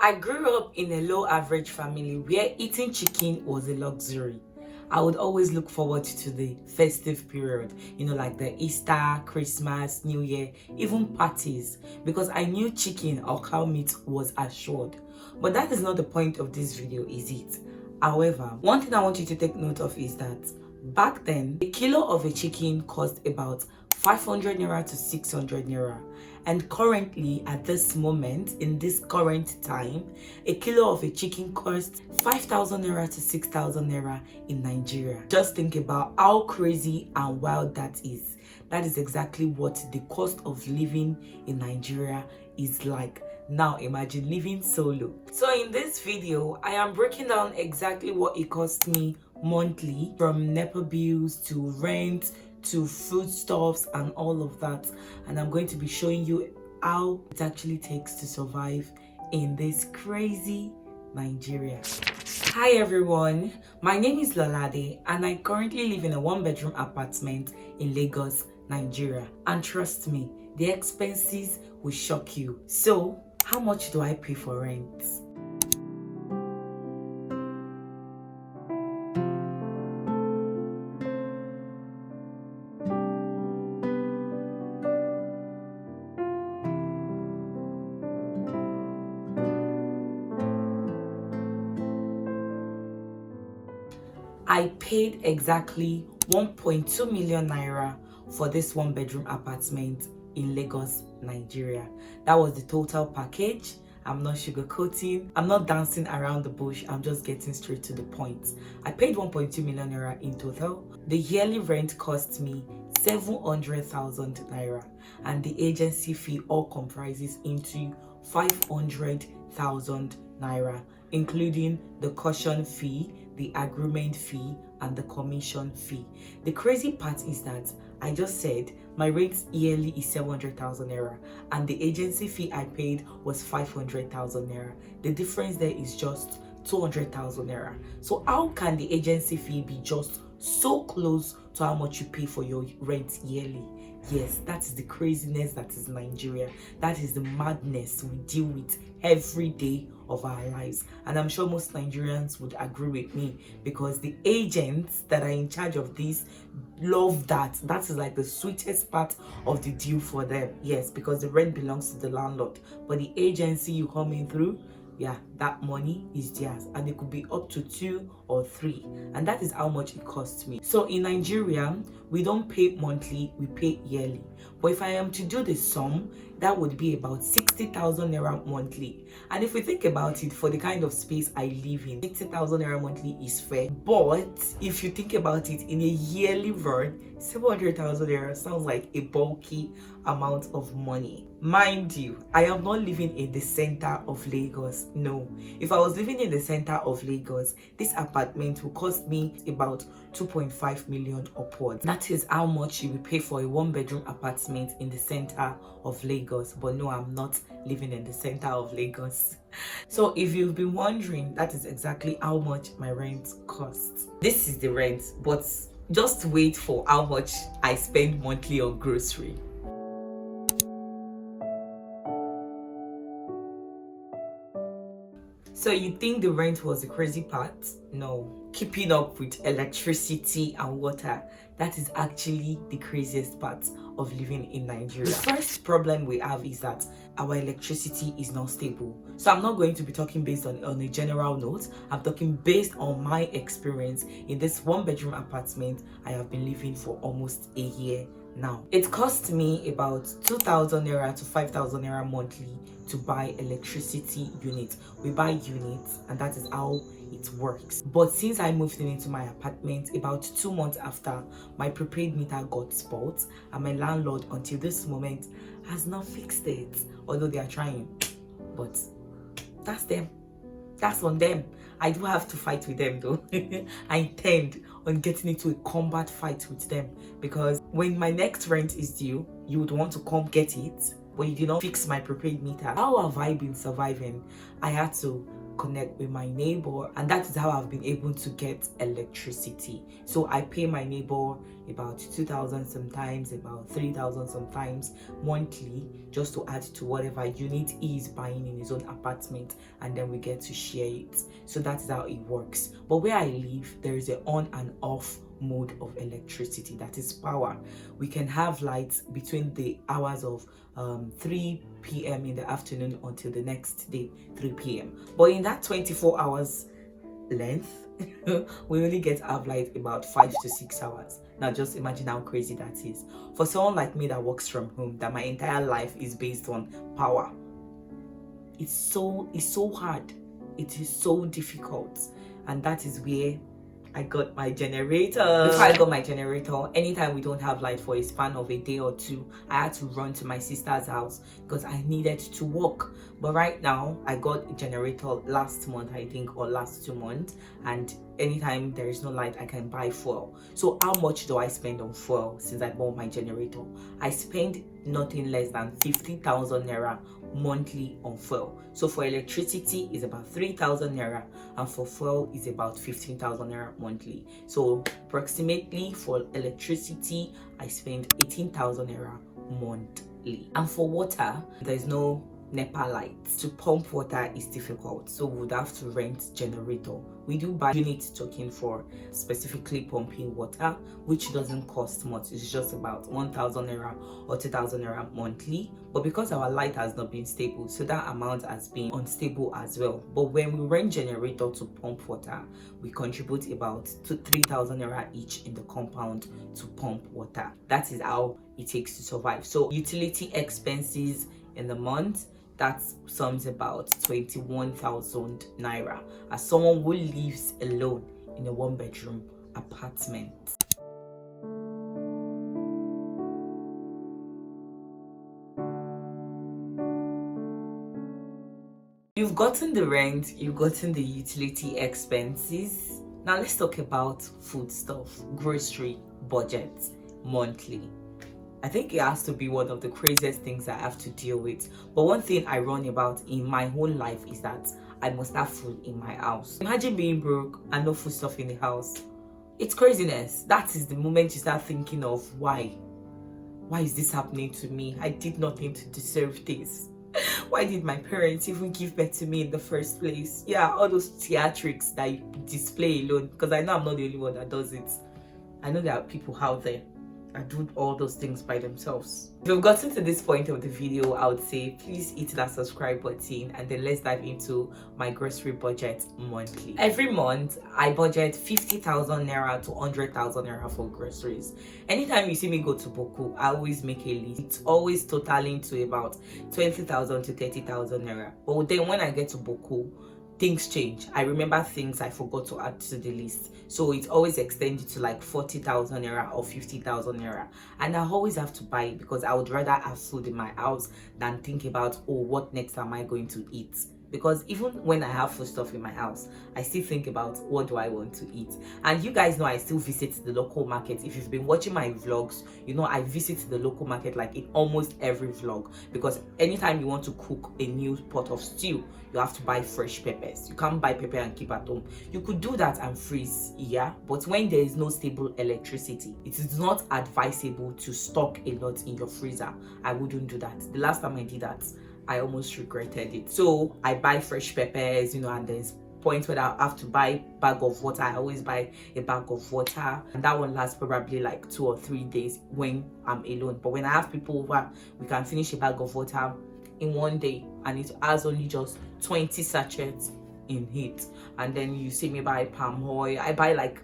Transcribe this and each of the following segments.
I grew up in a low average family where eating chicken was a luxury. I would always look forward to the festive period, like the Easter, Christmas, New Year, even parties, because I knew chicken or cow meat was assured. But that is not the point of this video, is it? However, one thing I want you to take note of is that back then, a kilo of a chicken cost about 500 naira to 600 naira. And currently, at this moment, in this current time, a kilo of a chicken costs 5,000 naira to 6,000 naira in Nigeria. Just think about how crazy and wild that is. That is exactly what the cost of living in Nigeria is like. Now imagine living solo. So in this video, I am breaking down exactly what it costs me monthly, from nepa bills to rent to foodstuffs and all of that, and I'm going to be showing you how it actually takes to survive in this crazy Nigeria. Hi everyone, my name is Lolade and I currently live in a one-bedroom apartment in Lagos, Nigeria. And trust me, the expenses will shock you. So how much do I pay for rent? I paid exactly 1.2 million naira for this one-bedroom apartment in Lagos, Nigeria. That was the total package. I'm not sugarcoating. I'm not dancing around the bush. I'm just getting straight to the point. I paid 1.2 million naira in total. The yearly rent cost me 700,000 naira, and the agency fee all comprises into 500,000 naira, including the caution fee, the agreement fee, and the commission fee. The crazy part is that I just said my rent yearly is 700,000 naira and the agency fee I paid was 500,000 naira. The difference there is just 200,000 naira. So how can the agency fee be just so close to how much you pay for your rent yearly? Yes, that is the craziness that is Nigeria. That is the madness we deal with every day of our lives. And I'm sure most Nigerians would agree with me, because the agents that are in charge of this love that. That is like the sweetest part of the deal for them. Yes, because the rent belongs to the landlord, but the agency you come in through, yeah, that money is theirs, and it could be up to 2 or 3, and that is how much it costs me. So in Nigeria, we don't pay monthly, we pay yearly. But if I am to do the sum, that would be about 60,000 naira monthly. And if we think about it, for the kind of space I live in, 60,000 naira monthly is fair. But if you think about it in a yearly run, 700,000 naira sounds like a bulky amount of money. Mind you, I am not living in the center of Lagos. No. If I was living in the center of Lagos, this apartment will cost me about 2.5 million upwards. That is how much you will pay for a one-bedroom apartment in the center of Lagos. But no, I'm not living in the center of Lagos. So if you've been wondering, that is exactly how much my rent costs. This is the rent, but just wait for how much I spend monthly on grocery. So you think the rent was the crazy part? No. Keeping up with electricity and water, that is actually the craziest part of living in Nigeria. The first problem we have is that our electricity is not stable. So I'm not going to be talking based on a general note. I'm talking based on my experience in this one-bedroom apartment I have been living for almost a year now. It cost me about 2,000 naira to 5,000 naira monthly to buy electricity units. We buy units, and that is how it works. But since I moved into my apartment about 2 months after, my prepaid meter got spoiled, and my landlord until this moment has not fixed it, although they are trying. But that's them. That's on them. I do have to fight with them though. I intend on getting into a combat fight with them, because when my next rent is due, you would want to come get it, but you did not fix my prepaid meter. How have I been surviving? I had to connect with my neighbor, and that is how I've been able to get electricity. So I pay my neighbor about 2,000 sometimes, about 3,000 sometimes monthly, just to add to whatever unit he is buying in his own apartment, and then we get to share it. So that is how it works. But where I live, there is an on and off mode of electricity, that is power. We can have lights between the hours of 3 p.m. in the afternoon until the next day 3 p.m. But in that 24 hours length, we only get to have light about 5 to 6 hours. Now just imagine how crazy that is for someone like me that works from home, that my entire life is based on power. It's so hard, it is so difficult. And that is where I got my generator. Before I got my generator, anytime we don't have light for a span of a day or two, I had to run to my sister's house because I needed to work. But right now, I got a generator last month, I think, or last 2 months, and anytime there is no light, I can buy fuel. So how much do I spend on fuel since I bought my generator? I spend nothing less than 50,000 naira monthly on fuel. So for electricity is about 3,000 naira, and for fuel is about 15,000 naira monthly. So approximately for electricity, I spend 18,000 naira monthly. And for water, there's no nepa lights. To pump water is difficult, so we would have to rent generator. We do buy unit token for specifically pumping water, which doesn't cost much. It's just about 1,000 naira or 2,000 naira monthly. But because our light has not been stable, so that amount has been unstable as well. But when we rent generator to pump water, we contribute about 3,000 naira each in the compound to pump water. That is how it takes to survive. So utility expenses in the month, that sums about 21,000 naira as someone who lives alone in a 1-bedroom apartment. You've gotten the rent, you've gotten the utility expenses. Now let's talk about food stuff, grocery budget monthly. I think it has to be one of the craziest things I have to deal with. But one thing I run about in my whole life is that I must have food in my house. Imagine being broke and no food stuff in the house. It's craziness. That is the moment you start thinking of why. Why is this happening to me? I did nothing to deserve this. Why did my parents even give birth to me in the first place? Yeah, all those theatrics that you display alone. Because I know I'm not the only one that does it. I know there are people out there and do all those things by themselves. If you've gotten to this point of the video, I would say please hit that subscribe button, and then let's dive into my grocery budget monthly. Every month I budget 50,000 naira to 100,000 naira for groceries. Anytime you see me go to Boku, I always make a list. It's always totaling to about 20,000 to 30,000 naira. But then when I get to Boku, things change. I remember things I forgot to add to the list, so it's always extended to like 40,000 naira or 50,000 naira, and I always have to buy it because I would rather have food in my house than think about, oh, what next am I going to eat? Because even when I have food stuff in my house, I still think about what do I want to eat. And you guys know I still visit the local market. If you've been watching my vlogs, you know I visit the local market like in almost every vlog, because anytime you want to cook a new pot of stew, you have to buy fresh peppers. You can't buy pepper and keep at home. You could do that and freeze, yeah, but when there is no stable electricity, it is not advisable to stock a lot in your freezer. I wouldn't do that. The last time I did that, I almost regretted it. So I buy fresh peppers, and there's points where I have to buy bag of water. I always buy a bag of water, and that one lasts probably like 2 or 3 days when I'm alone. But when I have people over, we can finish a bag of water in 1 day, and it has only just 20 sachets in it. And then you see me buy palm oil. I buy like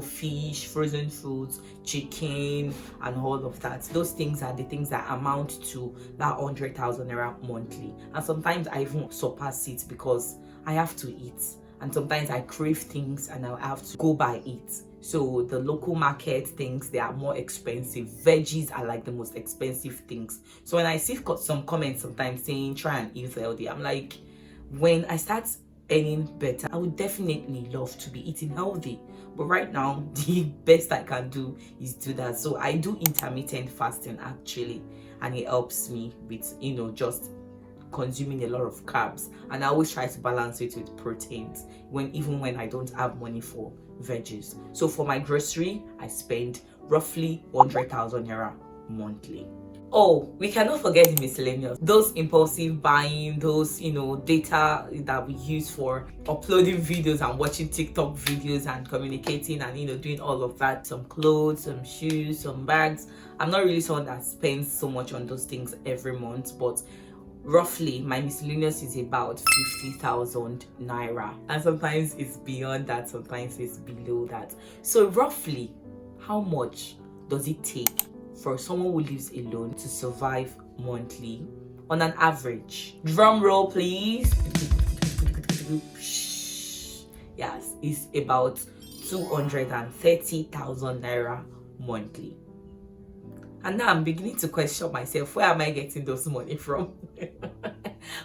fish, frozen foods, chicken, and all of that. Those things are the things that amount to that 100,000 naira monthly. And sometimes I even surpass it because I have to eat, and sometimes I crave things and I have to go buy it. So the local market things, they are more expensive. Veggies are like the most expensive things. So when I see some comments sometimes saying try and eat healthy, I'm like, when I start earning better, I would definitely love to be eating healthy. But right now, the best I can do is do that. So I do intermittent fasting actually, and it helps me with just consuming a lot of carbs, and I always try to balance it with proteins even when I don't have money for veggies. So for my grocery, I spend roughly 100,000 naira monthly. Oh, we cannot forget the miscellaneous. Those impulsive buying, those, data that we use for uploading videos and watching TikTok videos and communicating and, doing all of that. Some clothes, some shoes, some bags. I'm not really someone that spends so much on those things every month, but roughly my miscellaneous is about 50,000 naira. And sometimes it's beyond that, sometimes it's below that. So roughly, how much does it take for someone who lives alone to survive monthly on an average? Drum roll, please. Yes, it's about 230,000 naira monthly. And now I'm beginning to question myself, where am I getting those money from?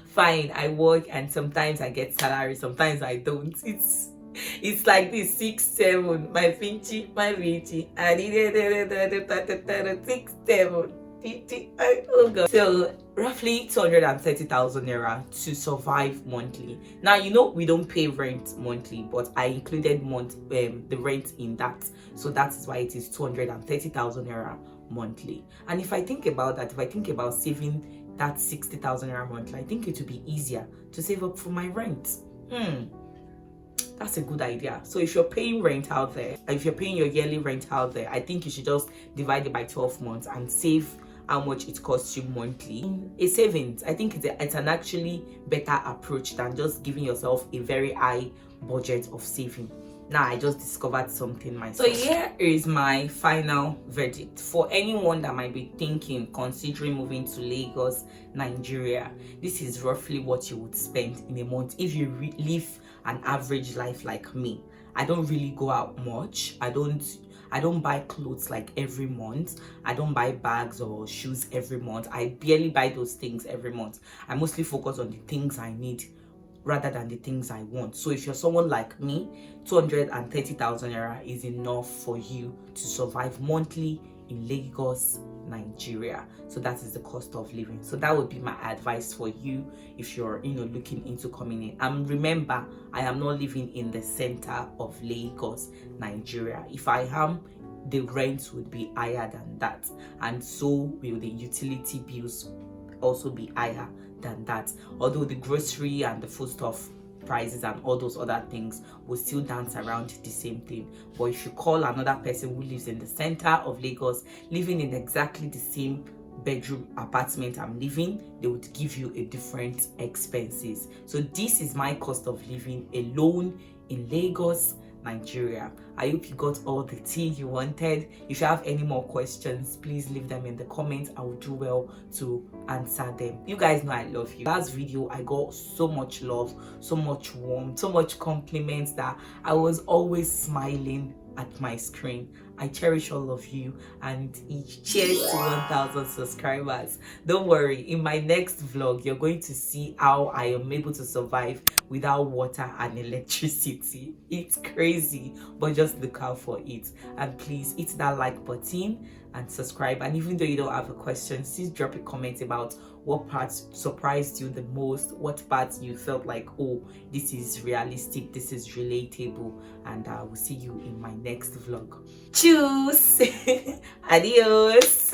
Fine, I work and sometimes I get salary, sometimes I don't. It's like this 6 7 my Vinci I needed 6 7 oh god. So roughly 230,000 naira to survive monthly. Now we don't pay rent monthly, but I included the rent in that, so that is why it is 230,000 naira monthly. And if I think about that, if I think about saving that 60,000 naira monthly, I think it would be easier to save up for my rent. That's a good idea. So if you're paying rent out there, if you're paying your yearly rent out there, I think you should just divide it by 12 months and save how much it costs you monthly. A savings, I think it's an actually better approach than just giving yourself a very high budget of saving. Now I just discovered something myself. So here is my final verdict for anyone that might be considering moving to Lagos, Nigeria. This is roughly what you would spend in a month if you live an average life like me. I don't really go out much. I don't buy clothes like every month. I don't buy bags or shoes every month. I barely buy those things every month. I mostly focus on the things I need rather than the things I want. So if you're someone like me, 230,000 naira is enough for you to survive monthly in Lagos, Nigeria. So that is the cost of living. So that would be my advice for you if you're looking into coming in. And remember, I am not living in the center of Lagos, Nigeria. If I am, the rent would be higher than that, and so will the utility bills also be higher than that, although the grocery and the foodstuff prices and all those other things will still dance around the same thing. But if you call another person who lives in the center of Lagos, living in exactly the same bedroom apartment I'm living, they would give you a different expenses. So this is my cost of living alone in Lagos, Nigeria. I hope you got all the tea you wanted. If you have any more questions, please leave them in the comments. I will do well to answer them. You guys know I love you. Last video I got so much love, so much warmth, so much compliments that I was always smiling at my screen. I cherish all of you, and cheers to 1,000 subscribers. Don't worry, in my next vlog you're going to see how I am able to survive without water and electricity. It's crazy, but just look out for it. And please hit that like button and subscribe. And even though you don't have a question, please drop a comment about what parts surprised you the most, what parts you felt like, oh, this is realistic, this is relatable. And I will see you in my next vlog. Choose. Adios.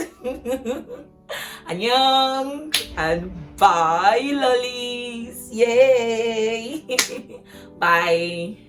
Annyeong. And bye, lollies. Yay. Bye.